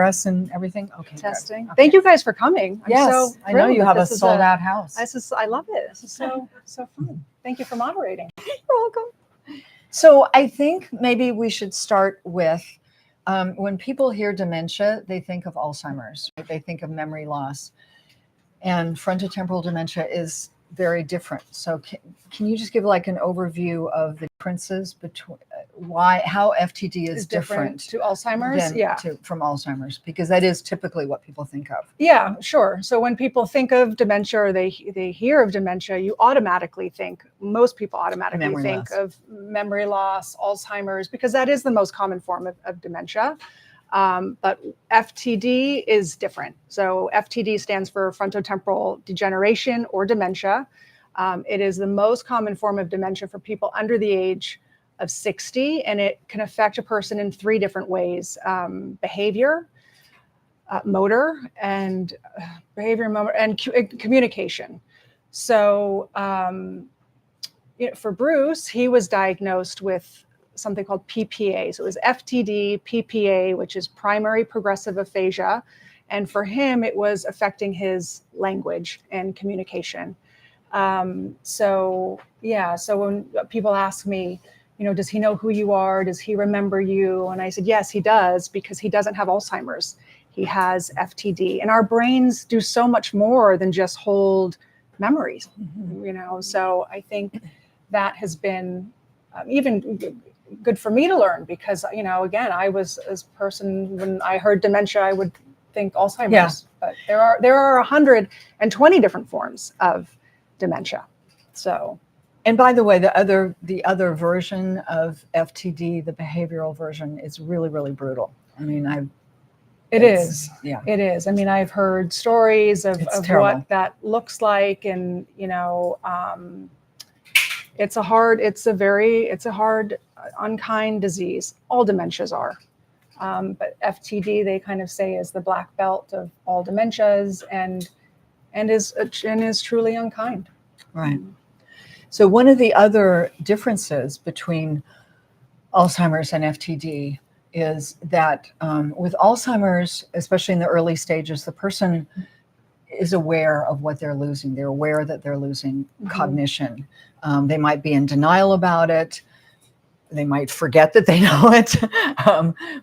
us and everything? Okay. Testing. Good. Okay. Thank you guys for coming. I'm Yes, so I know you have a this is sold out house. I love it. This is so fun. Thank you for moderating. You're welcome. So I think maybe we should start with when people hear dementia, they think of Alzheimer's, right? They think of memory loss, and frontotemporal dementia is very different. So can you just give like an overview of the differences between how FTD is different to Alzheimer's? From Alzheimer's, because that is typically what people think of. Yeah, sure. So when people think of dementia or they hear of dementia, most people automatically think of memory loss, Alzheimer's, because that is the most common form of dementia. But FTD is different. So FTD stands for frontotemporal degeneration or dementia. It is the most common form of dementia for people under the age of 60, and it can affect a person in 3 different ways: behavior, motor, and communication. So for Bruce, he was diagnosed with something called PPA. So it was FTD, PPA, which is primary progressive aphasia. And for him, it was affecting his language and communication. So when people ask me, does he know who you are? Does he remember you? And I said, yes, he does, because he doesn't have Alzheimer's. He has FTD. And our brains do so much more than just hold memories, So I think that has been even good for me to learn, because, again, I was as a person, when I heard dementia, I would think Alzheimer's. Yeah. But there are 120 different forms of dementia. So. And by the way, the other version of FTD, the behavioral version, is really, really brutal. I mean, it is. Yeah, it is. I mean, I've heard stories of what that looks like, and it's a hard, unkind disease. All dementias are, but FTD, they kind of say, is the black belt of all dementias, and is truly unkind. Right. So one of the other differences between Alzheimer's and FTD is that with Alzheimer's, especially in the early stages, the person is aware of what they're losing. They're aware that they're losing cognition. They might be in denial about it. They might forget that they know it,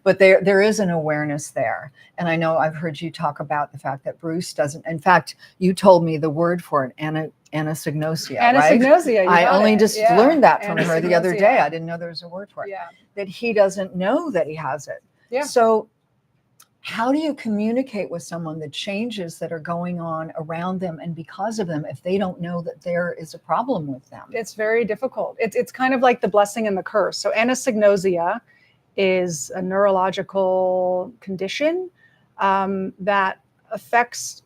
but there is an awareness there. And I know I've heard you talk about the fact that Bruce doesn't. In fact, you told me the word for it, anosognosia, right? Anosognosia. I only just learned that from her the other day. I didn't know there was a word for it. Yeah. That he doesn't know that he has it. Yeah. So how do you communicate with someone the changes that are going on around them and because of them if they don't know that there is a problem with them? It's very difficult. It's kind of like the blessing and the curse. So anosognosia is a neurological condition that affects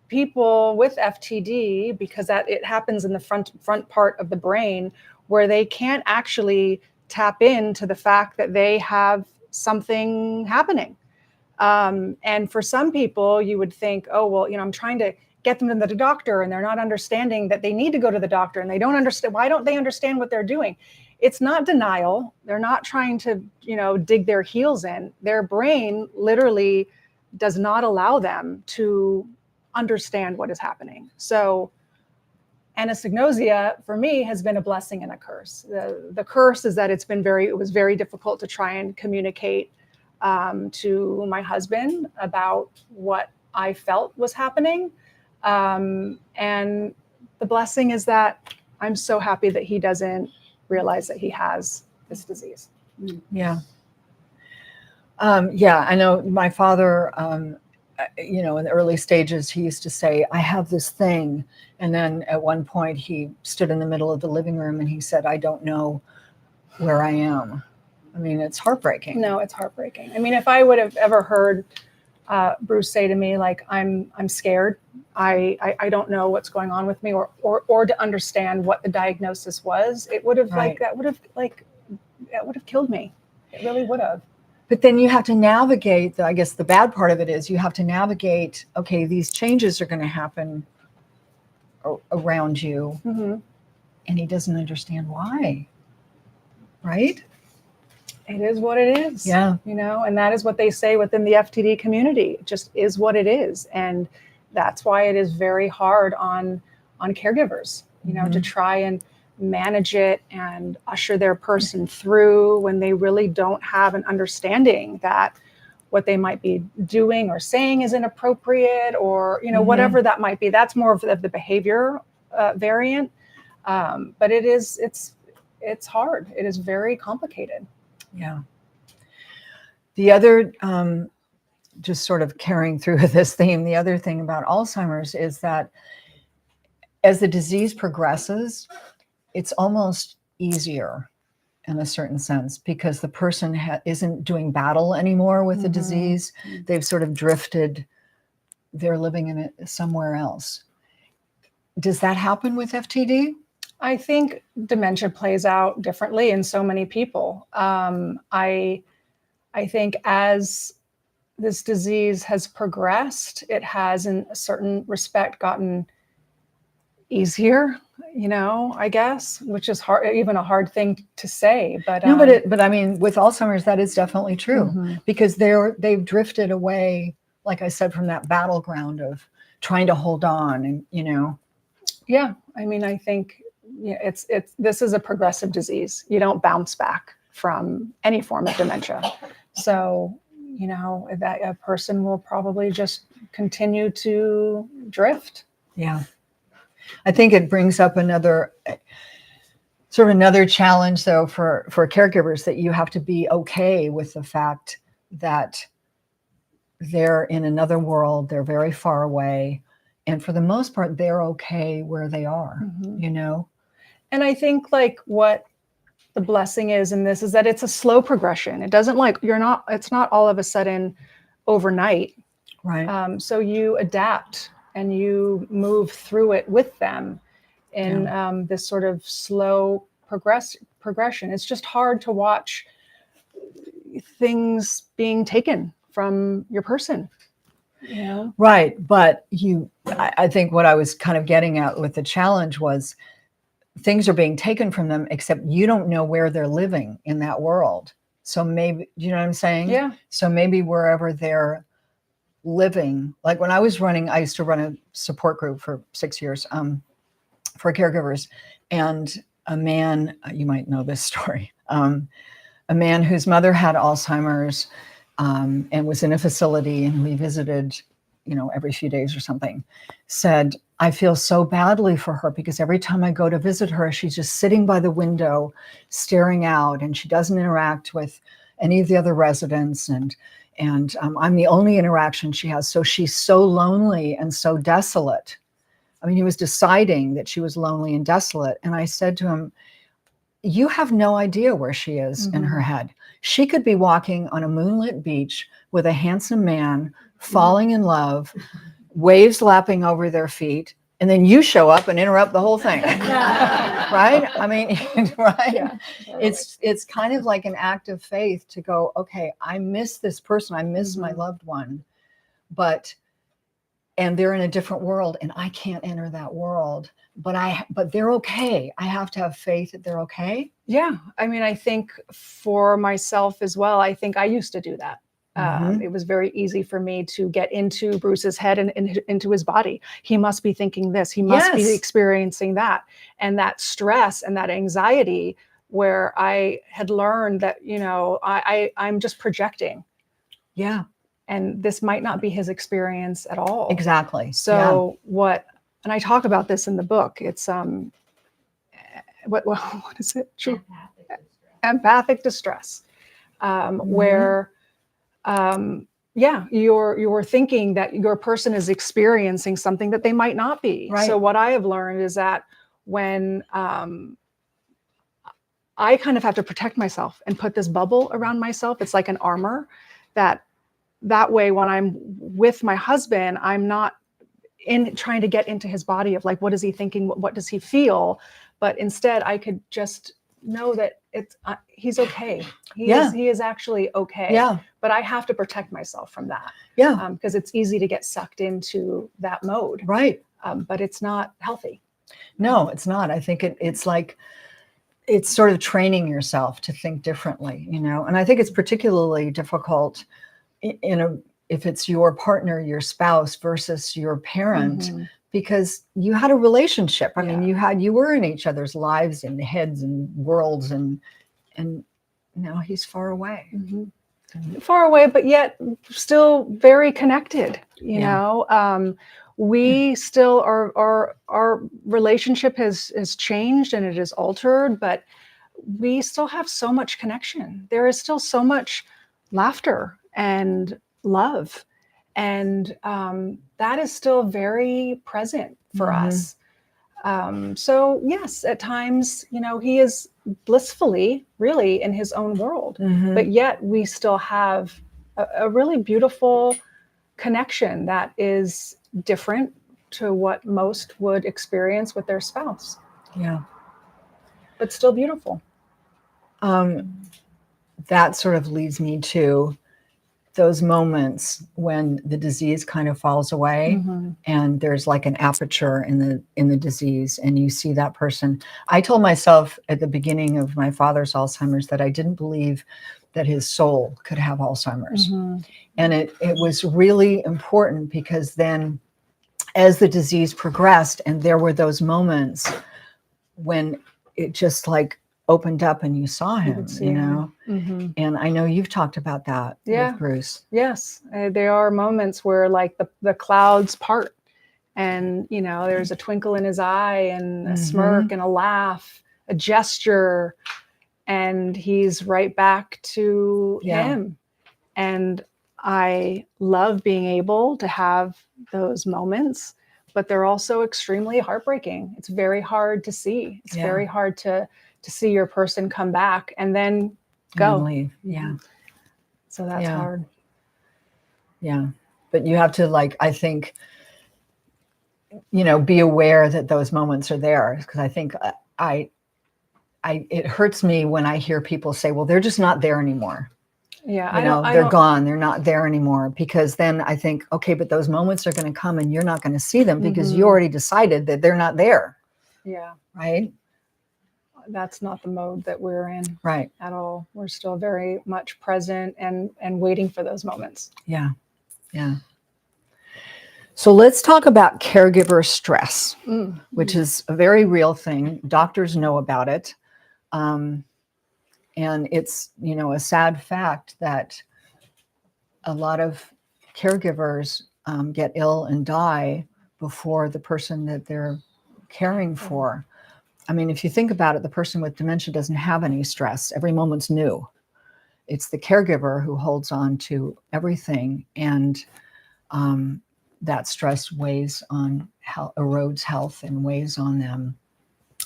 people with FTD because it happens in the front part of the brain, where they can't actually tap into the fact that they have something happening. And for some people, you would think, oh, well, I'm trying to get them to the doctor, and they're not understanding that they need to go to the doctor, and they don't understand. Why don't they understand what they're doing? It's not denial. They're not trying to, dig their heels in. Their brain literally does not allow them to understand what is happening. So anosognosia for me has been a blessing and a curse. The curse is that it was very difficult to try and communicate to my husband about what I felt was happening. And the blessing is that I'm so happy that he doesn't realize that he has this disease. Yeah. I know my father, in the early stages, he used to say, I have this thing. And then at one point he stood in the middle of the living room and he said, I don't know where I am. I mean, it's heartbreaking. No, it's heartbreaking. I mean, if I would have ever heard Bruce say to me, like, I'm scared, I don't know what's going on with me, or to understand what the diagnosis was, it would have that would have killed me. It really would have. But then you have to navigate, I guess the bad part of it is you have to navigate, okay, these changes are going to happen around you. Mm-hmm. And he doesn't understand why, right? It is what it is. Yeah. You know, and that is what they say within the FTD community. It just is what it is. And that's why it is very hard on caregivers, you know, to try and manage it and usher their person through when they really don't have an understanding that what they might be doing or saying is inappropriate, or, you know, whatever that might be. That's more of the behavior variant. But it's hard. It is very complicated. Yeah. The other, just sort of carrying through this theme, the other thing about Alzheimer's is that as the disease progresses, it's almost easier in a certain sense, because the person isn't doing battle anymore with the disease. They've sort of drifted. They're living in it somewhere else. Does that happen with FTD? I think dementia plays out differently in so many people. I think as this disease has progressed, it has in a certain respect gotten easier, you know, I guess, which is hard, even a hard thing to say. But no, but I mean, with Alzheimer's, that is definitely true, because they've drifted away, like I said, from that battleground of trying to hold on, and, you know. Yeah, I mean, I think this is a progressive disease. You don't bounce back from any form of dementia. So, you know, that a person will probably just continue to drift. Yeah. I think it brings up another challenge, though, for caregivers, that you have to be okay with the fact that they're in another world, they're very far away, and for the most part, they're okay where they are, you know? And I think, like, what the blessing is in this is that it's a slow progression. It doesn't, like, it's not all of a sudden overnight. Right. So you adapt and you move through it with them in this sort of slow progression. It's just hard to watch things being taken from your person. You know? Right. But I think what I was kind of getting at with the challenge was, things are being taken from them, except you don't know where they're living in that world. So maybe, you know what I'm saying? Yeah. So maybe wherever they're living, like when I used to run a support group for 6 years for caregivers, and a man, you might know this story, a man whose mother had Alzheimer's and was in a facility, and we visited, you know, every few days or something, said, I feel so badly for her, because every time I go to visit her, she's just sitting by the window staring out, and she doesn't interact with any of the other residents, and I'm the only interaction she has. So she's so lonely and so desolate. I mean, he was deciding that she was lonely and desolate. And I said to him, you have no idea where she is in her head. She could be walking on a moonlit beach with a handsome man, falling in love, waves lapping over their feet, and then you show up and interrupt the whole thing. Right? I mean, right? Yeah. It's kind of like an act of faith to go, okay, I miss this person, I miss my loved one, and they're in a different world, and I can't enter that world, but they're okay. I have to have faith that they're okay. Yeah. I mean, I think for myself as well, I think I used to do that. It was very easy for me to get into Bruce's head and into his body. He must be thinking this. He must be experiencing that. And that stress and that anxiety, where I had learned that, you know, I'm just projecting. Yeah. And this might not be his experience at all. Exactly. So and I talk about this in the book. It's what is it? Empathic distress. Where you're thinking that your person is experiencing something that they might not be. Right. So what I have learned is that when I kind of have to protect myself and put this bubble around myself, it's like an armor, that way when I'm with my husband, I'm not in trying to get into his body of, like, what is he thinking? What does he feel? But instead I could just know that he's okay. He is actually okay. Yeah. But I have to protect myself from that. Yeah. Because it's easy to get sucked into that mode. Right. But it's not healthy. No, it's not. I think it's like it's sort of training yourself to think differently, and I think it's particularly difficult if it's your partner, your spouse versus your parent, because you had a relationship. I mean, you were in each other's lives and heads and worlds, and now he's far away. Far away, but yet still very connected. We still our relationship has changed and it is altered, but we still have so much connection. There is still so much laughter and love, and that is still very present for us. So yes, at times, he is blissfully really in his own world, but yet we still have a really beautiful connection that is different to what most would experience with their spouse. Yeah. But still beautiful. That sort of leads me to those moments when the disease kind of falls away and there's like an aperture in the disease, and you see that person. I told myself at the beginning of my father's Alzheimer's that I didn't believe that his soul could have Alzheimer's. And it was really important, because then as the disease progressed and there were those moments when it just like opened up and you saw him, and I know you've talked about that with Bruce. Yes, there are moments where like the clouds part, and there's a twinkle in his eye and a smirk and a laugh, a gesture, and he's right back to him. And I love being able to have those moments, but they're also extremely heartbreaking. It's very hard to see. It's very hard to see your person come back and then go. And leave. Yeah. So that's hard. Yeah. But you have to, like, I think, be aware that those moments are there, because I think it hurts me when I hear people say, well, they're just not there anymore. Yeah. They're gone. They're not there anymore. Because then I think, okay, but those moments are going to come and you're not going to see them because you already decided that they're not there. Yeah. Right. That's not the mode that we're in. Right. At all. We're still very much present and waiting for those moments. Yeah. Yeah. So let's talk about caregiver stress, which is a very real thing. Doctors know about it. And it's, a sad fact that a lot of caregivers get ill and die before the person that they're caring for. I mean, if you think about it, the person with dementia doesn't have any stress. Every moment's new. It's the caregiver who holds on to everything. And that stress weighs on erodes health and weighs on them.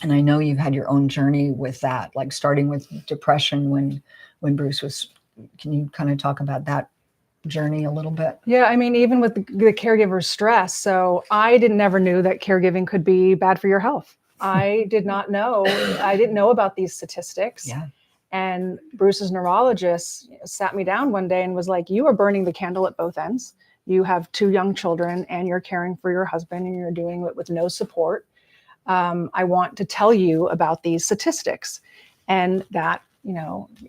And I know you've had your own journey with that, like starting with depression when Bruce was. Can you kind of talk about that journey a little bit? Yeah, I mean, even with the caregiver stress. So I never knew that caregiving could be bad for your health. I did not know. I didn't know about these statistics. Yeah. And Bruce's neurologist sat me down one day and was like, you are burning the candle at both ends. You have 2 young children and you're caring for your husband and you're doing it with no support. I want to tell you about these statistics, and that,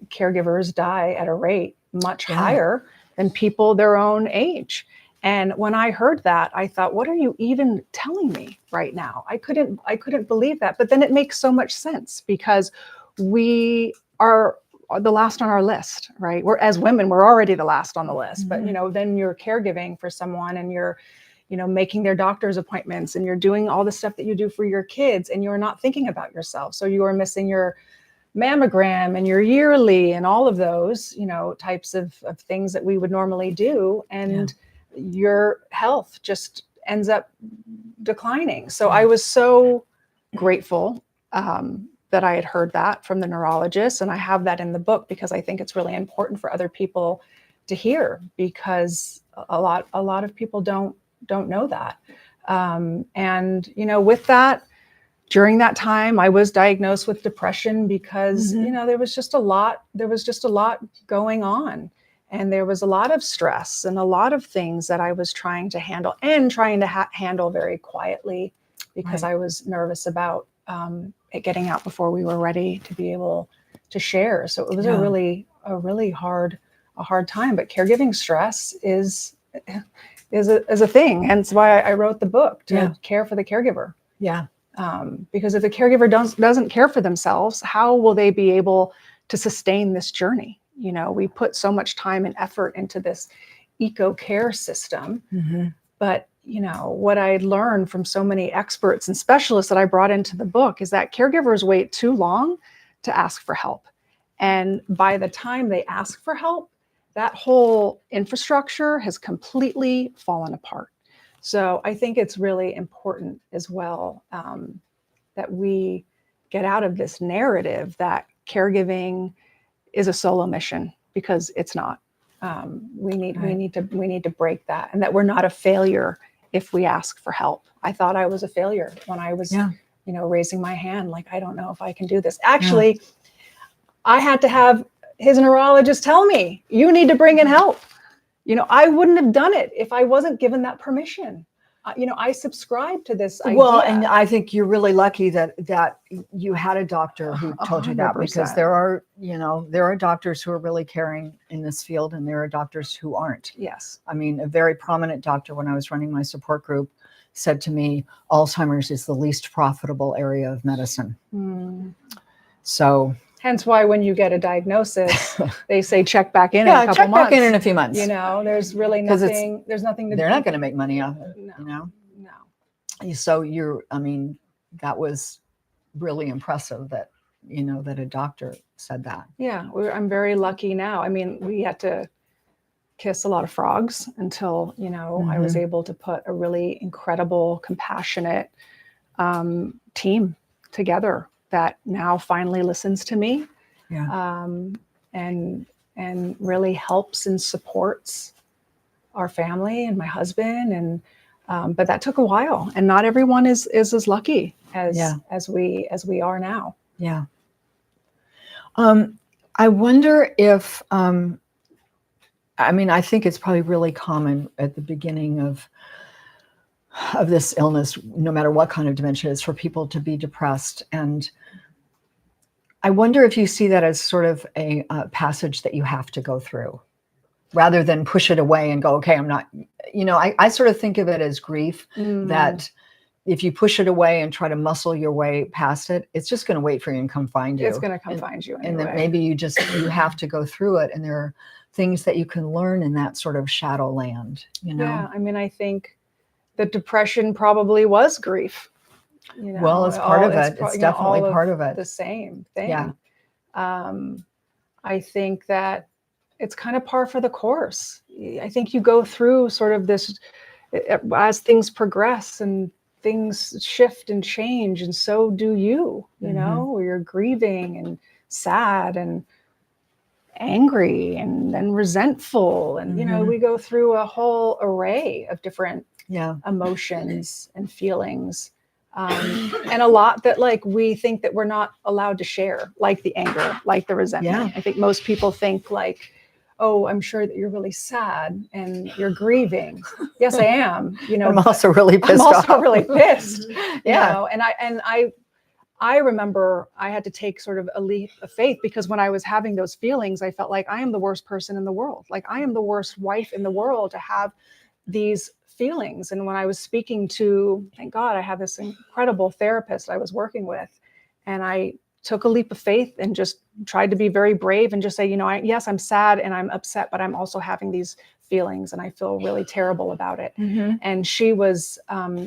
caregivers die at a rate much higher than people their own age. And when I heard that, I thought, what are you even telling me right now? I couldn't believe that. But then it makes so much sense, because we are the last on our list, right? As women, we're already the last on the list. But, then you're caregiving for someone and you're, making their doctor's appointments and you're doing all the stuff that you do for your kids, and you're not thinking about yourself. So you are missing your mammogram and your yearly and all of those, types of things that we would normally do. And your health just ends up declining. So I was so grateful that I had heard that from the neurologist. And I have that in the book because I think it's really important for other people to hear, because a lot of people don't know that. And, with that, during that time, I was diagnosed with depression because, there was just a lot going on. And there was a lot of stress and a lot of things that I was trying to handle, and trying to handle very quietly, because I was nervous about getting out before we were ready to be able to share. So it was Yeah. a really hard time. But caregiving stress is a thing. Hence why I wrote the book, to care for the caregiver. Yeah. Because if the caregiver doesn't care for themselves, how will they be able to sustain this journey? You know, we put so much time and effort into this eco care system, but you know, what I learned from so many experts and specialists that I brought into the book is that caregivers wait too long to ask for help. And by the time they ask for help, that whole infrastructure has completely fallen apart. So I think it's really important as well, that we get out of this narrative that caregiving is a solo mission, because it's not. We need to break that, and that we're not a failure if we ask for help. I thought I was a failure when I was, raising my hand, like, I don't know if I can do this. Actually, I had to have his neurologist tell me, you need to bring in help. You know, I wouldn't have done it if I wasn't given that permission. I subscribe to this idea. Well, and I think you're really lucky that you had a doctor who told you that, 100%. because there are doctors who are really caring in this field, and there are doctors who aren't. Yes. I mean, a very prominent doctor, when I was running my support group, said to me, Alzheimer's is the least profitable area of medicine. So hence why when you get a diagnosis, they say check back in a couple check months. back in a few months. You know, there's really nothing. There's nothing to. They're not going to make money off it. No. So that was really impressive that a doctor said that. Yeah, I'm very lucky now. I mean, we had to kiss a lot of frogs until I was able to put a really incredible, compassionate team together that now finally listens to me, and really helps and supports our family and my husband. And but that took a while, and not everyone is as lucky as we are now. Yeah. I wonder if I think it's probably really common at the beginning of this illness, no matter what kind of dementia, is for people to be depressed. And I wonder if you see that as sort of a passage that you have to go through, rather than push it away and go, okay, I'm not, I sort of think of it as grief, that if you push it away and try to muscle your way past it, it's just going to wait for you and come find you. It's going to come find you anyway. And then maybe you have to go through it. And there are things that you can learn in that sort of shadow land, Yeah, I mean, I think the depression probably was grief. Well, it's part of it. It's definitely part of it. The same thing. Yeah. I think that it's kind of par for the course. I think you go through sort of this as things progress and things shift and change, and so do you, where you're grieving and sad and angry and then resentful. And, we go through a whole array of different emotions and feelings. And a lot that we think that we're not allowed to share, like the anger, like the resentment. I think most people think oh, I'm sure that you're really sad and you're grieving. Yes, I am. I'm also really pissed off. I'm also really pissed. And I remember I had to take sort of a leap of faith, because when I was having those feelings, I felt like I am the worst person in the world. Like I am the worst wife in the world to have these feelings. And when I was speaking to, thank God, I have this incredible therapist I was working with, and I took a leap of faith and just tried to be very brave and just say, yes, I'm sad and I'm upset, but I'm also having these feelings and I feel really terrible about it. And she was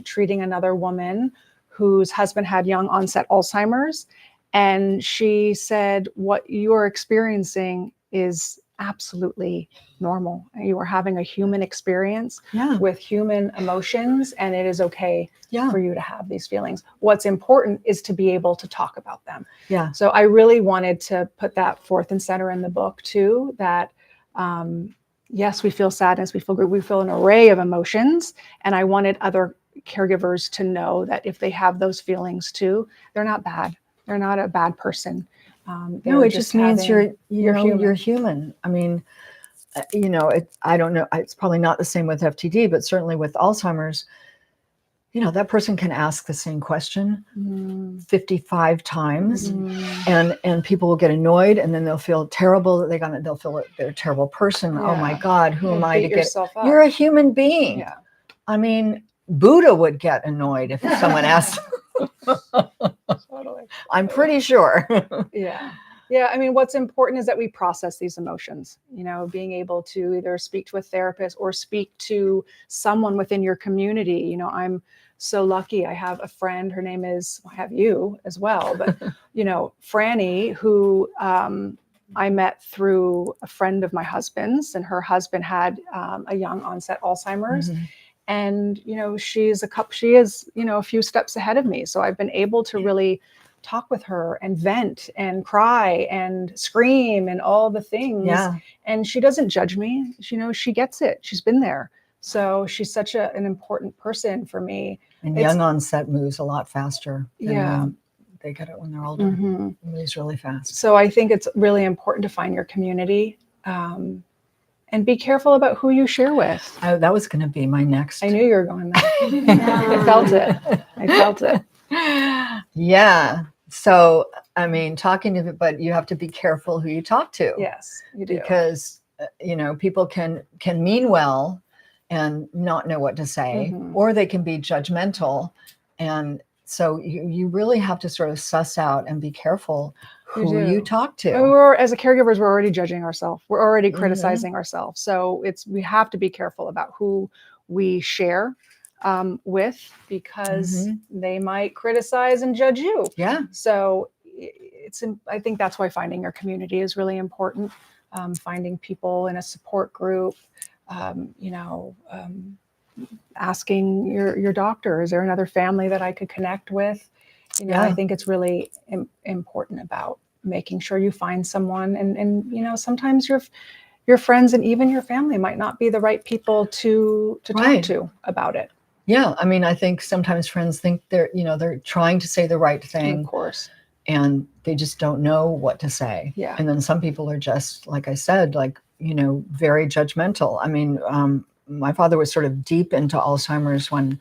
treating another woman whose husband had young onset Alzheimer's. And she said, what you're experiencing is absolutely normal. You are having a human experience with human emotions, and it is okay for you to have these feelings. What's important is to be able to talk about them. So I really wanted to put that forth and center in the book too, that yes, we feel sadness, we feel grief, we feel an array of emotions. And I wanted other caregivers to know that if they have those feelings too, they're not bad. They're not a bad person. No, it just means you're human. I mean, I don't know. It's probably not the same with FTD, but certainly with Alzheimer's, that person can ask the same question Mm. 55 times, Mm. and people will get annoyed, and then they'll feel terrible that they'll feel like they're a terrible person. Oh my Yeah. God, who You'll am I beat to get? yourself up. You're a human being. Yeah. I mean, Buddha would get annoyed if someone asked. Totally. I'm pretty sure. Yeah. Yeah. I mean, what's important is that we process these emotions, being able to either speak to a therapist or speak to someone within your community. I'm so lucky. I have a friend, her name is, I have you as well, but, Franny, who I met through a friend of my husband's, and her husband had a young onset Alzheimer's. Mhm. And, she is a few steps ahead of me. So I've been able to really talk with her and vent and cry and scream and all the things. Yeah. And she doesn't judge me. She gets it. She's been there. So she's such an important person for me. And young onset moves a lot faster than when they get it when they're older. Mm-hmm. It moves really fast. So I think it's really important to find your community, and be careful about who you share with. That was going to be my next. I knew you were going there. I felt it. Yeah. So, I mean, but you have to be careful who you talk to. Yes, you do. Because, people can mean well and not know what to say, Mhm. or they can be judgmental. And so you really have to sort of suss out and be careful who you talk to. As a caregivers, we're already judging ourselves. We're already criticizing ourselves. So we have to be careful about who we share with, because they might criticize and judge you. Yeah. So I think that's why finding your community is really important. Finding people in a support group, asking your doctor, is there another family that I could connect with? I think it's really important about making sure you find someone, and sometimes your friends and even your family might not be the right people to talk to about it. Yeah, I mean, I think sometimes friends think they're trying to say the right thing, Of course, and they just don't know what to say. Yeah. And then some people are just, like I said, very judgmental. I mean, my father was sort of deep into Alzheimer's when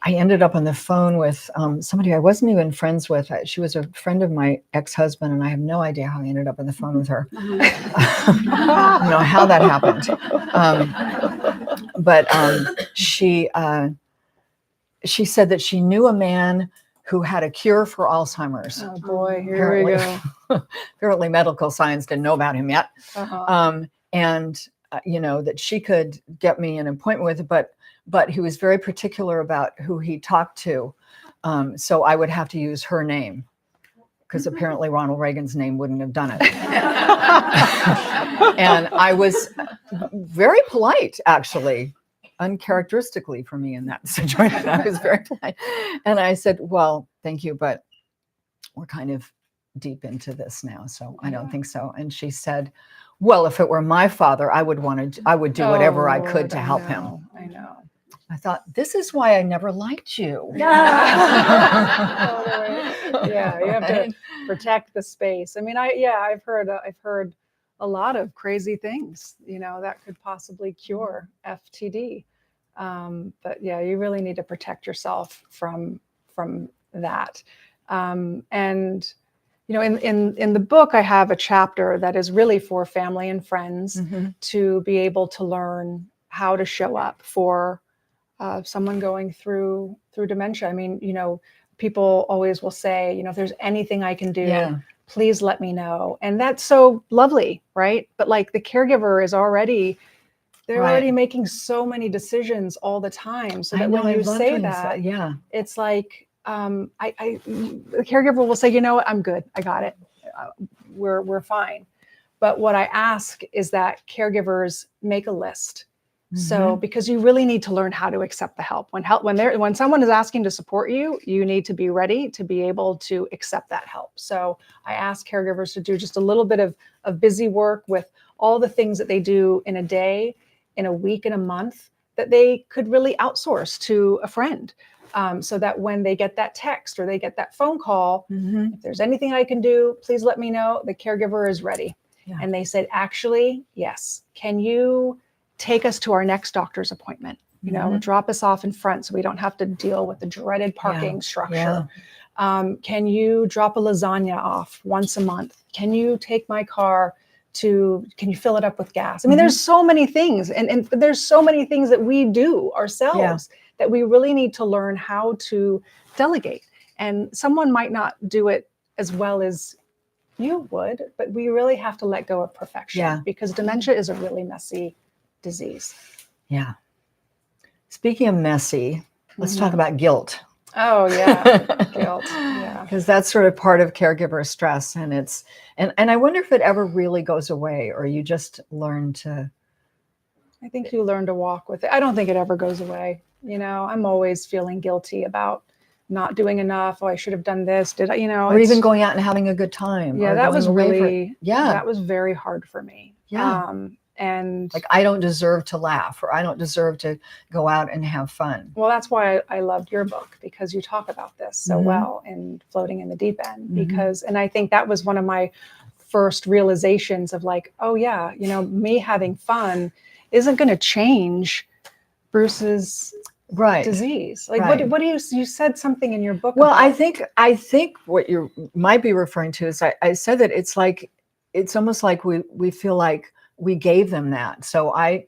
I ended up on the phone with somebody I wasn't even friends with. She was a friend of my ex-husband, and I have no idea how I ended up on the phone with her. How that happened. But she said that she knew a man who had a cure for Alzheimer's. Oh boy, here we go. Apparently medical science didn't know about him yet. Uh-huh. That she could get me an appointment with, but he was very particular about who he talked to. So I would have to use her name, because apparently Ronald Reagan's name wouldn't have done it. And I was very polite, actually, uncharacteristically for me in that situation. I was very polite. And I said, well, thank you, but we're kind of deep into this now, so I don't think so. And she said, well, if it were my father, I would do whatever I could to help him. I know. I thought, this is why I never liked you. Yeah, you have to protect the space. I mean, I've heard a lot of crazy things, that could possibly cure FTD. But yeah, you really need to protect yourself from that. And in the book, I have a chapter that is really for family and friends to be able to learn how to show up for someone going through dementia. I mean, people always will say, if there's anything I can do, please let me know. And that's so lovely, right? But like the caregiver is already making so many decisions all the time. So that when you say that, it's like, the caregiver will say, you know what, I'm good. I got it. We're fine. But what I ask is that caregivers make a list. So, because you really need to learn how to accept the help. When someone is asking to support you, you need to be ready to be able to accept that help. So I ask caregivers to do just a little bit of busy work with all the things that they do in a day, in a week, in a month, that they could really outsource to a friend. So that when they get that text or they get that phone call, if there's anything I can do, please let me know. The caregiver is ready. Yeah. And they said, actually, yes. Can you take us to our next doctor's appointment? drop us off in front so we don't have to deal with the dreaded parking structure. Can you drop a lasagna off once a month? Can you take my car can you fill it up with gas? I mean, there's so many things, and there's so many things that we do ourselves that we really need to learn how to delegate. And someone might not do it as well as you would, but we really have to let go of perfection because dementia is a really messy disease. Yeah. Speaking of messy, let's talk about guilt. Oh yeah, guilt. Yeah, because that's sort of part of caregiver stress, and and I wonder if it ever really goes away, or you just learn to. I think you learn to walk with it. I don't think it ever goes away. I'm always feeling guilty about not doing enough. Oh, I should have done this. Did I? Or even going out and having a good time. Yeah, that was really. Yeah, that was very hard for me. Yeah. And like, I don't deserve to laugh, or I don't deserve to go out and have fun. Well, that's why I loved your book, because you talk about this so well in Floating in the Deep End, and I think that was one of my first realizations of like, oh yeah, me having fun isn't going to change Bruce's disease. Like, what do you said something in your book? Well, about. I think what you might be referring to is I said that it's almost like we feel like we gave them that. So I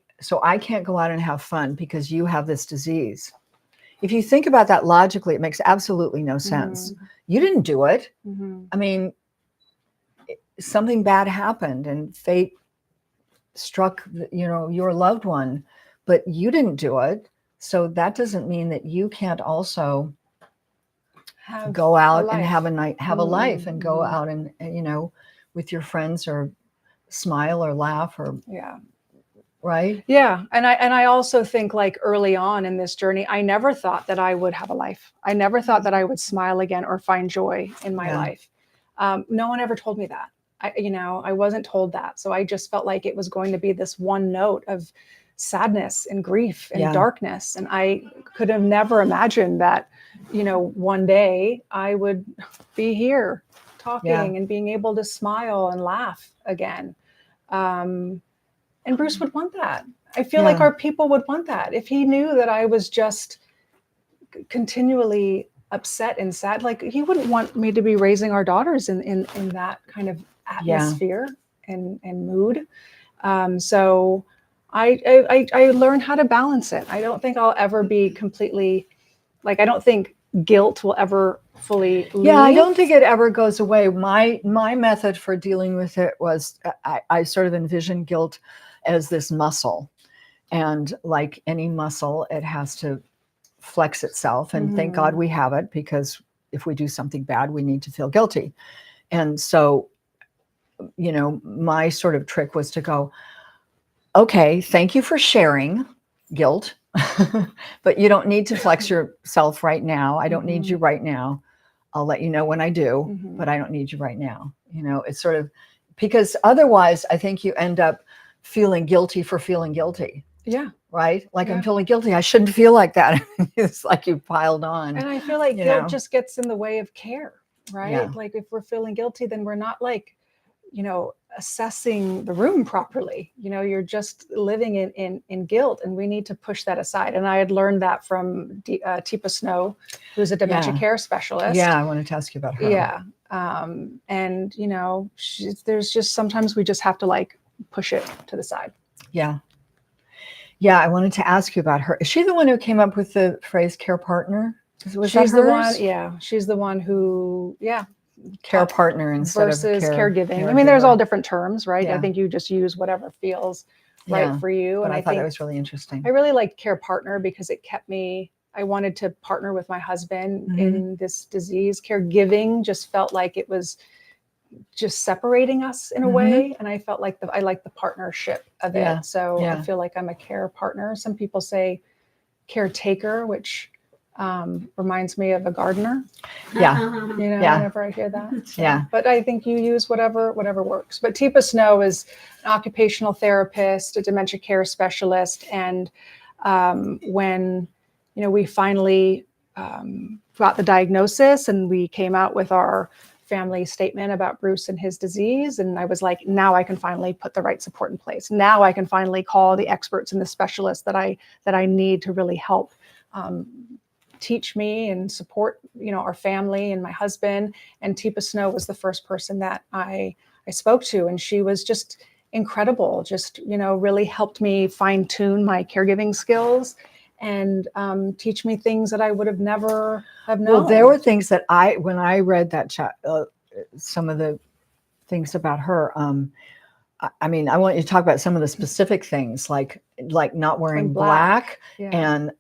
can't go out and have fun because you have this disease. If you think about that logically, it makes absolutely no sense. You didn't do it. I mean, something bad happened and fate struck, your loved one, but you didn't do it. So that doesn't mean that you can't also go out and have a life and go out and with your friends, or smile or laugh, or right. And I also think, like, early on in this journey, I never thought that I would have a life. I never thought that I would smile again or find joy in my life. No one ever told me that. I wasn't told that. So I just felt like it was going to be this one note of sadness and grief and darkness. And I could have never imagined that, one day I would be here talking and being able to smile and laugh again. And Bruce would want that. I feel like our people would want that. If he knew that I was just continually upset and sad, like, he wouldn't want me to be raising our daughters in that kind of atmosphere and mood. So I learned how to balance it. I don't think I'll ever be completely, like, I don't think guilt will ever fully leave. Yeah, I don't think it ever goes away. My method for dealing with it was I sort of envision guilt as this muscle, and like any muscle, it has to flex itself, and thank God we have it, because if we do something bad, we need to feel guilty. And so, my sort of trick was to go, okay, thank you for sharing guilt, but you don't need to flex yourself right now. I don't need you right now. I'll let you know when I do, but I don't need you right now. It's sort of, because otherwise I think you end up feeling guilty for feeling guilty. Yeah. Right? Like, I'm feeling guilty. I shouldn't feel like that. It's like you piled on. And I feel like guilt just gets in the way of care, right? Yeah. Like, if we're feeling guilty, then we're not, like, assessing the room properly. You're just living in guilt, and we need to push that aside. And I had learned that from Teepa Snow, who's a dementia care specialist. Yeah, I wanted to ask you about her. Yeah. And, there's just, sometimes we just have to, like, push it to the side. Yeah. Yeah, I wanted to ask you about her. Is she the one who came up with the phrase care partner? She's the one, she's the one who, care partner instead versus of caregiving. I mean, there's all different terms, right? I think you just use whatever feels right for you. But and I thought that was really interesting. I really liked care partner because it kept me, I wanted to partner with my husband in this disease. Caregiving just felt like it was just separating us in a way. And I felt like I liked the partnership of it. So I feel like I'm a care partner. Some people say caretaker, which reminds me of a gardener. Whenever I hear that. So, but I think you use whatever works. But Teepa Snow is an occupational therapist, a dementia care specialist. And when, we finally got the diagnosis and we came out with our family statement about Bruce and his disease. And I was like, now I can finally put the right support in place. Now I can finally call the experts and the specialists that I need to really help teach me and support, our family and my husband. And Teepa Snow was the first person that I spoke to. And she was just incredible, just, really helped me fine tune my caregiving skills and teach me things that I would have never have known. Well, there were things that when I read that some of the things about her, I mean, I want you to talk about some of the specific things, like not wearing black Yeah. and,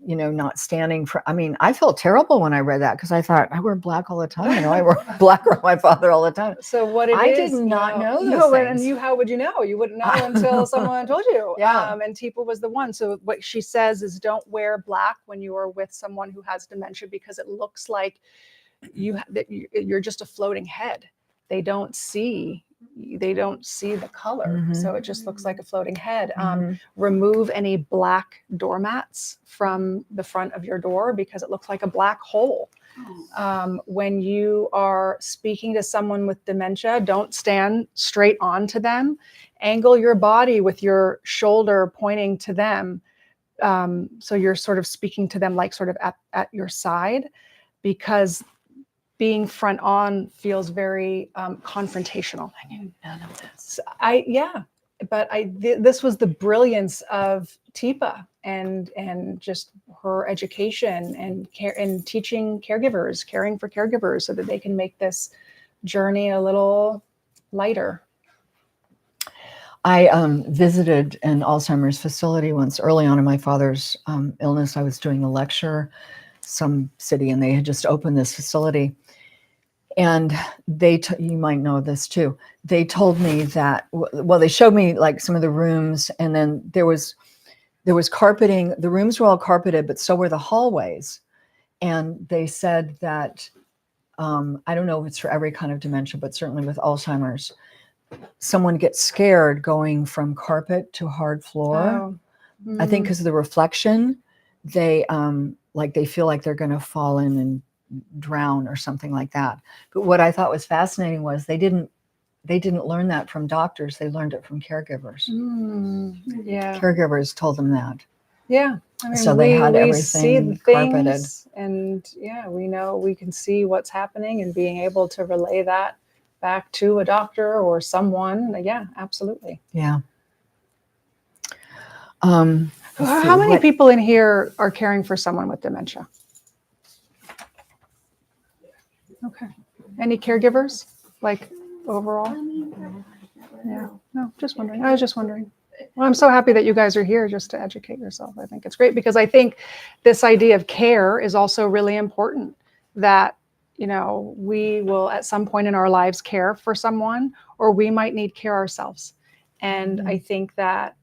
not standing for, I mean, I felt terrible when I read that because I thought I wear black all the time. I wear black around my father all the time. So what I did not know those things. And how would you know? You wouldn't know until someone told you. Yeah. And Teepa was the one. So what she says is, don't wear black when you are with someone who has dementia, because it looks like you're just a floating head. They don't see the color. Mm-hmm. So it just looks like a floating head. Mm-hmm. Remove any black doormats from the front of your door because it looks like a black hole. When you are speaking to someone with dementia, don't stand straight on to them. Angle your body with your shoulder pointing to them. So you're sort of speaking to them like sort of at your side, because being front on feels very confrontational. I knew none of this. This was the brilliance of Teepa and just her education and care and teaching caregivers, caring for caregivers, so that they can make this journey a little lighter. I visited an Alzheimer's facility once early on in my father's illness. I was doing a lecture, some city, and they had just opened this facility. And you might know this too. They told me that, they showed me like some of the rooms, and then there was carpeting. The rooms were all carpeted, but so were the hallways. And they said that, I don't know if it's for every kind of dementia, but certainly with Alzheimer's, someone gets scared going from carpet to hard floor. I think because of the reflection, they feel like they're going to fall in and drown or something like that. But what I thought was fascinating was they didn't learn that from doctors. They learned it from caregivers. Yeah. Caregivers told them that. Yeah. I mean, so they had everything see the carpeted. And we can see what's happening, and being able to relay that back to a doctor or someone. Yeah, absolutely. Yeah. How many people in here are caring for someone with dementia? Okay. Any caregivers, like overall? Yeah. No, just wondering. I was just wondering. Well, I'm so happy that you guys are here just to educate yourself. I think it's great, because I think this idea of care is also really important, that, we will at some point in our lives care for someone, or we might need care ourselves. And I think that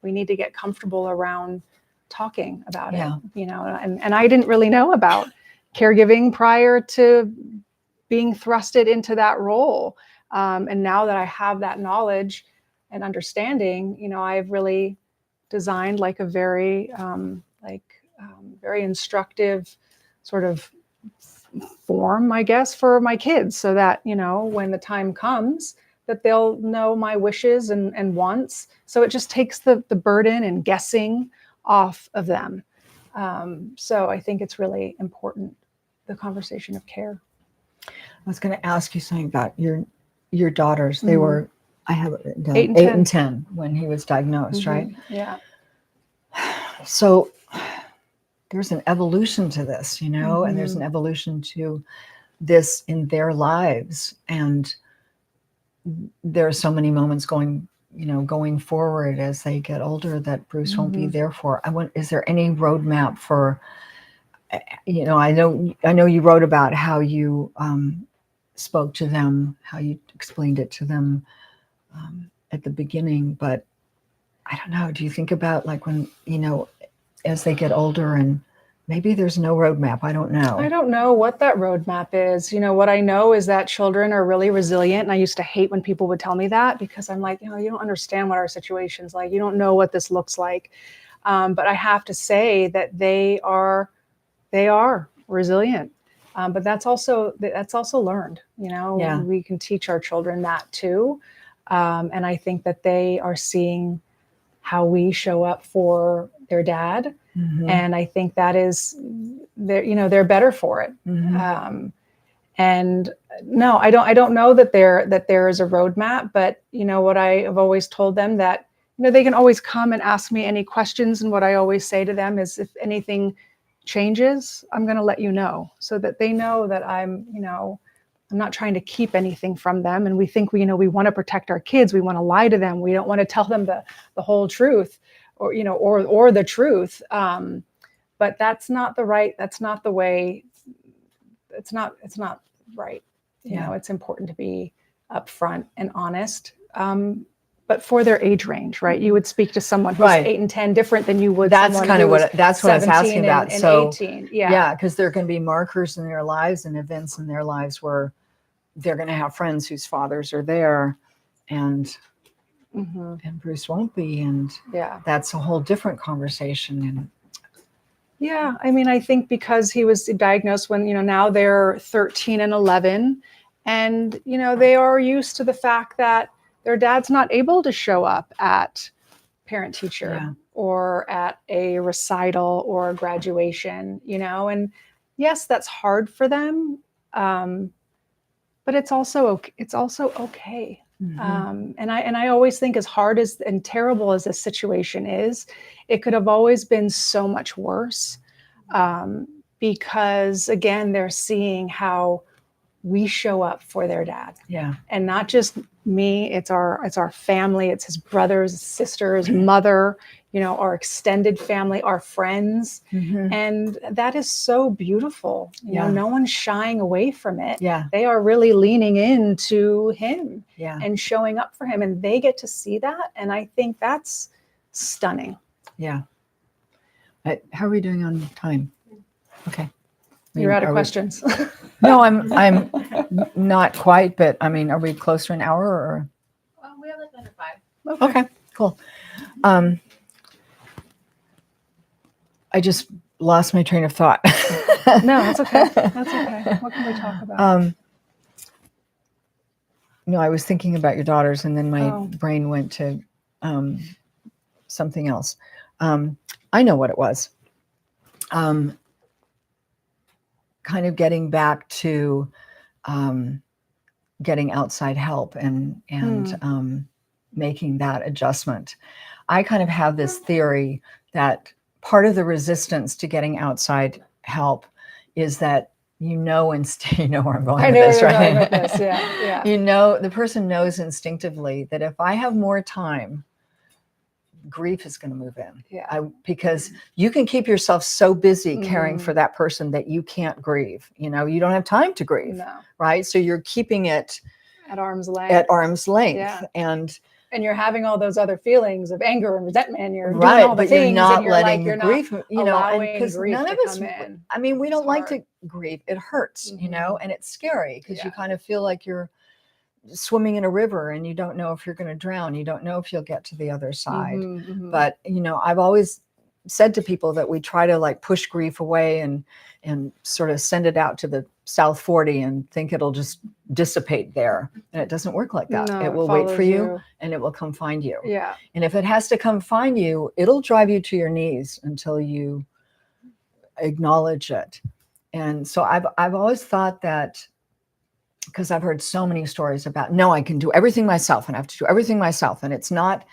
we need to get comfortable around talking about it, and I didn't really know about caregiving prior to being thrusted into that role. And now that I have that knowledge and understanding, I've really designed like a very, very instructive sort of form, I guess, for my kids, so that, when the time comes, that they'll know my wishes and wants. So it just takes the burden and guessing off of them. So I think it's really important, the conversation of care. I was going to ask you something about your daughters. They were, I have it down, 8 and 10 when he was diagnosed, right? Yeah. So there's an evolution to this, and there's an evolution to this in their lives. And there are so many moments going forward as they get older that Bruce won't be there for. Is there any roadmap for, I know you wrote about how you spoke to them, how you explained it to them at the beginning, but I don't know. Do you think about like when, as they get older, and maybe there's no roadmap? I don't know. I don't know what that roadmap is. What I know is that children are really resilient. And I used to hate when people would tell me that, because I'm like, you don't understand what our situation's like. You don't know what this looks like. But I have to say that they are resilient. But that's also learned. Yeah. We can teach our children that too, and I think that they are seeing how we show up for their dad, and I think that is they're better for it. And no, I don't know that there is a roadmap, but what I have always told them, that they can always come and ask me any questions, and what I always say to them is, if anything changes, I'm going to let you know, so that they know that I'm not trying to keep anything from them. And we think we want to protect our kids, we want to lie to them, we don't want to tell them the whole truth, or the truth. But that's not the way. It's not right. It's important to be upfront and honest. But for their age range, right? You would speak to someone who's 8 and 10 different than you would. That's kind of what I was asking about. And So 18. Yeah, because there are going to be markers in their lives and events in their lives where they're going to have friends whose fathers are there, and Bruce won't be, and that's a whole different conversation. And yeah, I mean, I think because he was diagnosed when now they're 13 and 11, and they are used to the fact that their dad's not able to show up at parent teacher or at a recital or a graduation, and yes, that's hard for them. But it's also okay. And I always think, as hard as and terrible as this situation is, it could have always been so much worse. Because again, they're seeing how we show up for their dad. Yeah. And not just me, it's our family, it's his brothers, sisters, mother, our extended family, our friends. And that is so beautiful. No one's shying away from it. Yeah. They are really leaning into him and showing up for him, and they get to see that. And I think that's stunning. Yeah. How are we doing on time? Okay. You're out of questions. No, I'm not quite, but I mean, are we close to an hour or? We have like under 5. Okay, cool. I just lost my train of thought. No, that's okay. That's okay. What can we talk about? No, I was thinking about your daughters, and then my brain went to something else. I know what it was. Kind of getting back to getting outside help and making that adjustment. I kind of have this theory that part of the resistance to getting outside help is that you know where I'm going with this, right? Going with this. Yeah. The person knows instinctively that if I have more time, grief is going to move in. Because you can keep yourself so busy caring for that person that you can't grieve. You don't have time to grieve, right? So you're keeping it at arm's length. And you're having all those other feelings of anger and resentment, and you're doing all the but things, you're not and you're letting you're the grief, not because none of us, I mean, we don't like to grieve. It hurts, and it's scary because you kind of feel like you're swimming in a river and you don't know if you're going to drown. You don't know if you'll get to the other side. But, I've always said to people that we try to like push grief away and sort of send it out to the South 40 and think it'll just dissipate there. And it doesn't work like that. No, it will wait for you and it will come find you. Yeah. And if it has to come find you, it'll drive you to your knees until you acknowledge it. And so I've always thought that, because I've heard so many stories about, no, I can do everything myself and I have to do everything myself. And it's not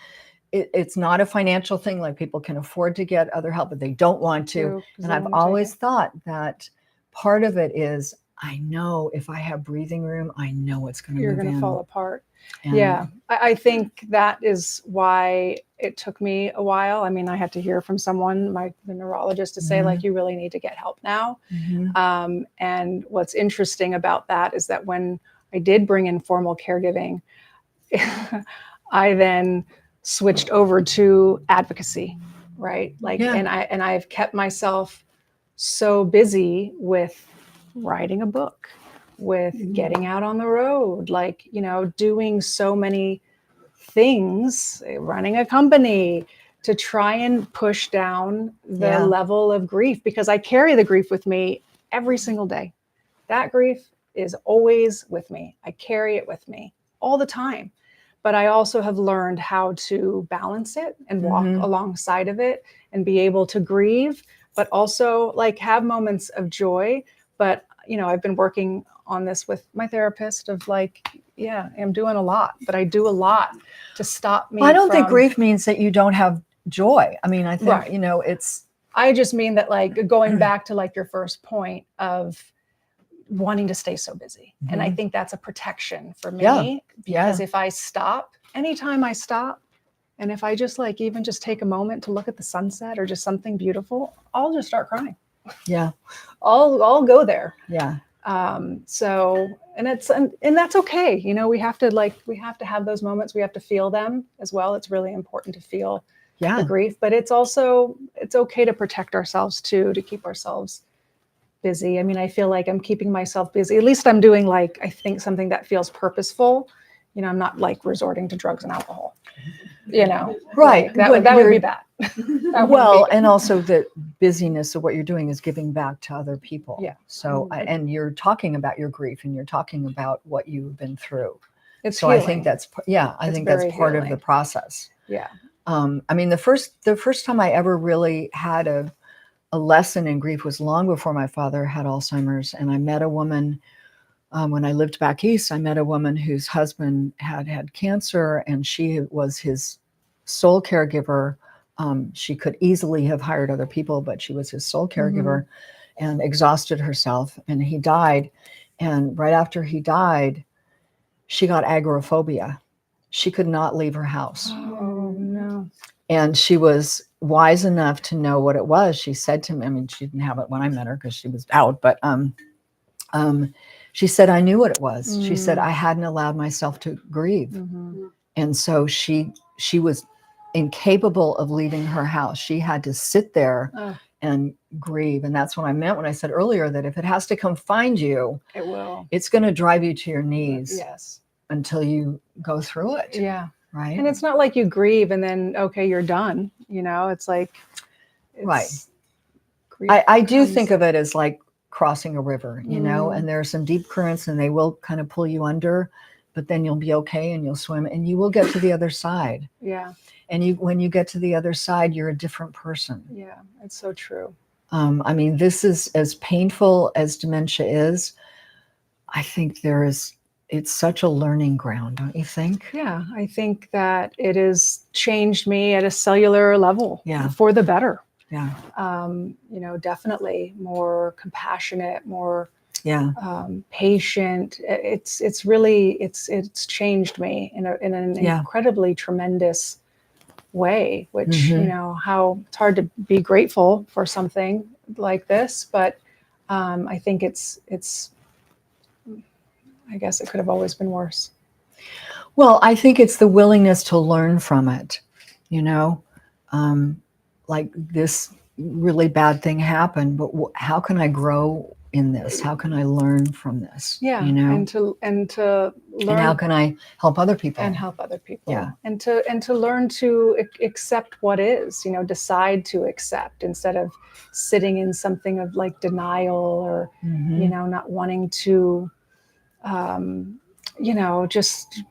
a financial thing. Like, people can afford to get other help, but they don't want to. And I've always thought that part of it is, I know if I have breathing room, I know it's going to You're move in. going to fall apart. And I think that is why it took me a while. I mean, I had to hear from someone, the neurologist, to say, like, you really need to get help now. And what's interesting about that is that when I did bring in formal caregiving, I then switched over to advocacy, right? And I've kept myself so busy with writing a book, with getting out on the road, doing so many things, running a company, to try and push down the level of grief, because I carry the grief with me every single day. that grief is always with me. I carry it with me all the time. But I also have learned how to balance it and walk alongside of it and be able to grieve, but also like have moments of joy. But, you know, I've been working on this with my therapist of like, yeah, I'm doing a lot, but I do a lot to stop me. Well, I don't think grief means that you don't have joy. I mean, I think, Right. you know, it's. I just mean that like going back to like your first point of wanting to stay so busy. And I think that's a protection for me because if I stop, anytime I stop, and if I just like even just take a moment to look at the sunset or just something beautiful, I'll just start crying. Yeah. I'll go there. Yeah. So, and that's okay. You know, we have to have those moments. We have to feel them as well. It's really important to feel the grief, but it's okay to protect ourselves too, to keep ourselves busy. I mean, I feel like I'm keeping myself busy. At least I'm doing like, I think something that feels purposeful. You know, I'm not like resorting to drugs and alcohol, you know, right. Like, that would be bad. Well, and also the busyness of what you're doing is giving back to other people. Yeah. So, and you're talking about your grief and you're talking about what you've been through. It's so healing. I think that's, I think that's part of the process. Yeah. I mean, the first time I ever really had a lesson in grief was long before my father had Alzheimer's. And I met a woman when I lived back east. I met a woman whose husband had cancer, and she was his sole caregiver. She could easily have hired other people, but she was his sole caregiver and exhausted herself. And he died. And right after he died, she got agoraphobia. She could not leave her house. Oh, no. And she was wise enough to know what it was. She said to me, I mean, she didn't have it when I met her because she was out, but she said, I knew what it was. She said, I hadn't allowed myself to grieve. And so she was incapable of leaving her house. She had to sit there and grieve. And that's what I meant when I said earlier that if it has to come find you, it will. It's going to drive you to your knees. Yes. Until you go through it. Yeah. Right. And it's not like you grieve and then, okay, you're done. You know, it's like, right. I do think of it as like crossing a river, you know, and there are some deep currents and they will kind of pull you under, but then you'll be okay and you'll swim and you will get to the other side. Yeah. And when you get to the other side, you're a different person. Yeah, it's so true. I mean, this is as painful as dementia is. I think it's such a learning ground, don't you think? Yeah, I think that it has changed me at a cellular level for the better. Yeah. You know, definitely more compassionate, more patient. It's really changed me in an incredibly tremendous way, which, you know, how it's hard to be grateful for something like this, but I think I guess it could have always been worse. Well, I think it's the willingness to learn from it, you know, like this really bad thing happened, but how can I grow in this? How can I learn from this? Yeah. You know, and to learn. And how can I help other people? And help other people. Yeah. And to learn to accept what is, you know, decide to accept instead of sitting in something of like denial or, you know, not wanting to, you know, just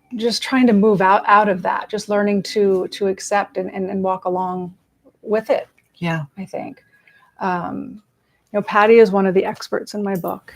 trying to move out of that, just learning to accept and walk along with it. Yeah. I think, you know, Patti is one of the experts in my book,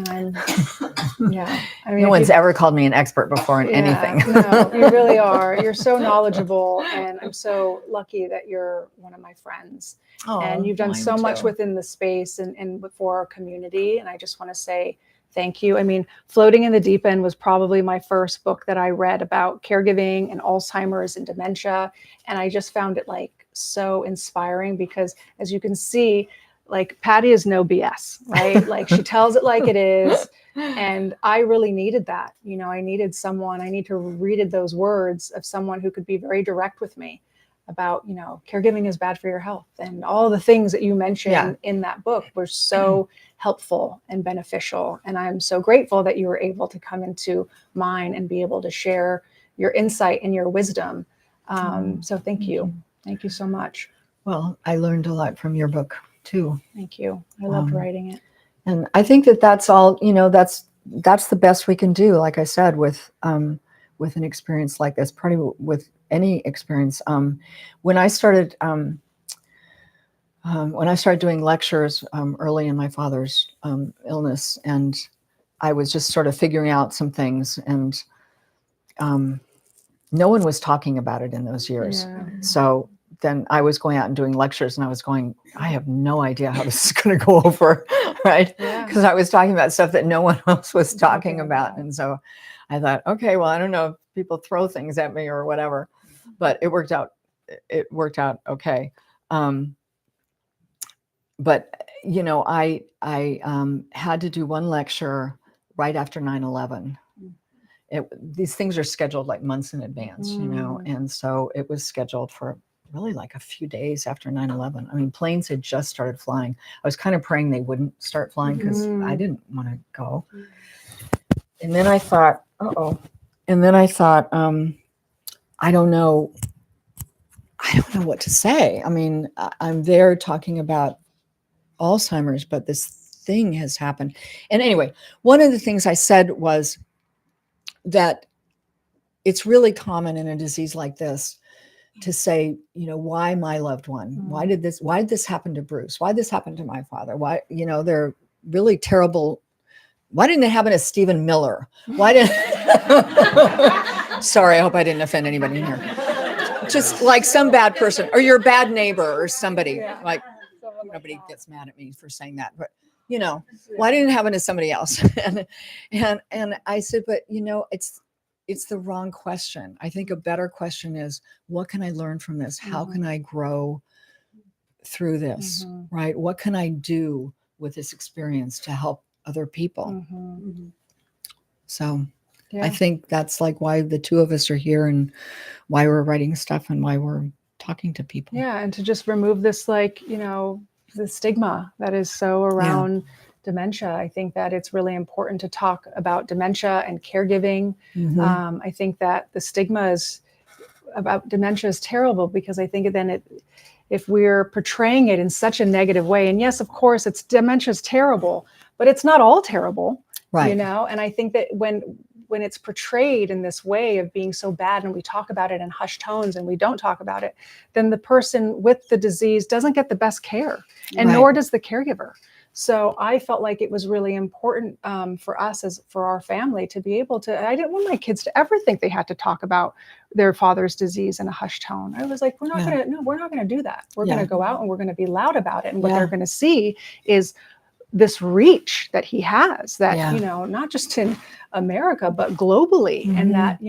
and I mean, no one's ever called me an expert before in anything. No, you really are. You're so knowledgeable, and I'm so lucky that you're one of my friends. And you've done so much within the space and for our community. And I just want to say thank you. I mean, Floating in the Deep End was probably my first book that I read about caregiving and Alzheimer's and dementia. And I just found it like so inspiring because, as you can see, like Patti is no BS, right? Like she tells it like it is. And I really needed that. You know, I need to read those words of someone who could be very direct with me about, you know, caregiving is bad for your health. And all the things that you mentioned in that book were so helpful and beneficial. And I'm so grateful that you were able to come into mine and be able to share your insight and your wisdom. So thank you. Thank you so much. Well, I learned a lot from your book too. Thank you. I loved writing it. And I think that that's all, that's the best we can do. Like I said, with an experience like this, probably with any experience. When I started doing lectures early in my father's illness, and I was just sort of figuring out some things, and no one was talking about it in those years. Yeah. So then I was going out and doing lectures, and I was going, I have no idea how this is going to go over, right? Yeah. Because I was talking about stuff that no one else was talking about. And so I thought, okay, well, I don't know if people throw things at me or whatever, but it worked out. It worked out okay. But I had to do one lecture right after 9/11. These things are scheduled like months in advance, and so it was scheduled for really like a few days after 9/11. I mean, planes had just started flying. I was kind of praying they wouldn't start flying because I didn't want to go. And then I thought, I don't know what to say. I mean, I'm there talking about Alzheimer's, but this thing has happened. And anyway, one of the things I said was that it's really common in a disease like this to say, why my loved one? Why did this happen to Bruce? Why did this happen to my father? Why, they're really terrible. Why didn't it happen to Stephen Miller? Why did Sorry, I hope I didn't offend anybody in here. Just like some bad person or your bad neighbor or somebody. Like nobody gets mad at me for saying that, but why didn't it happen to somebody else? and I said, but it's the wrong question. I think a better question is, what can I learn from this? How can I grow through this? Right? What can I do with this experience to help other people? So I think that's like why the two of us are here and why we're writing stuff and why we're talking to people. Yeah. And to just remove this, the stigma that is so around dementia. I think that it's really important to talk about dementia and caregiving. I think that the stigma about dementia is terrible because I think then if we're portraying it in such a negative way, and yes, of course, dementia is terrible, but it's not all terrible, right? And I think that when it's portrayed in this way of being so bad and we talk about it in hushed tones and we don't talk about it, then the person with the disease doesn't get the best care, and nor does the caregiver. So I felt like it was really important for us for our family to be able to, I didn't want my kids to ever think they had to talk about their father's disease in a hushed tone. I was like, we're not going to do that. We're going to go out and we're going to be loud about it. And what they're going to see is this reach that he has that, not just in America, but globally, and that,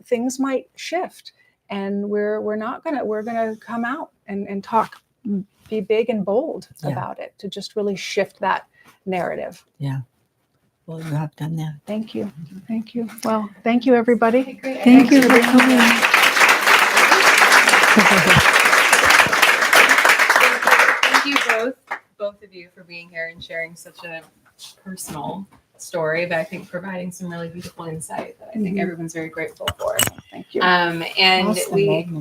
things might shift, and we're going to come out and talk, be big and bold about it, to just really shift that narrative. Yeah. Well, you have done that. Thank you. Thank you. Well, thank you, everybody. Okay, great. Thank you for coming. Thank you both of you for being here and sharing such a personal story, but I think providing some really beautiful insight that I think everyone's very grateful for. Thank you. And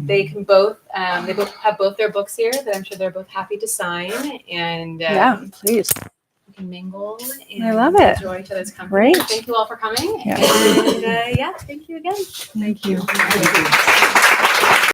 they can both they both have both their books here that I'm sure they're both happy to sign, and please. We can mingle and I love it. enjoy each other's company. Great. Thank you all for coming. Yeah. And thank you again. Thank you.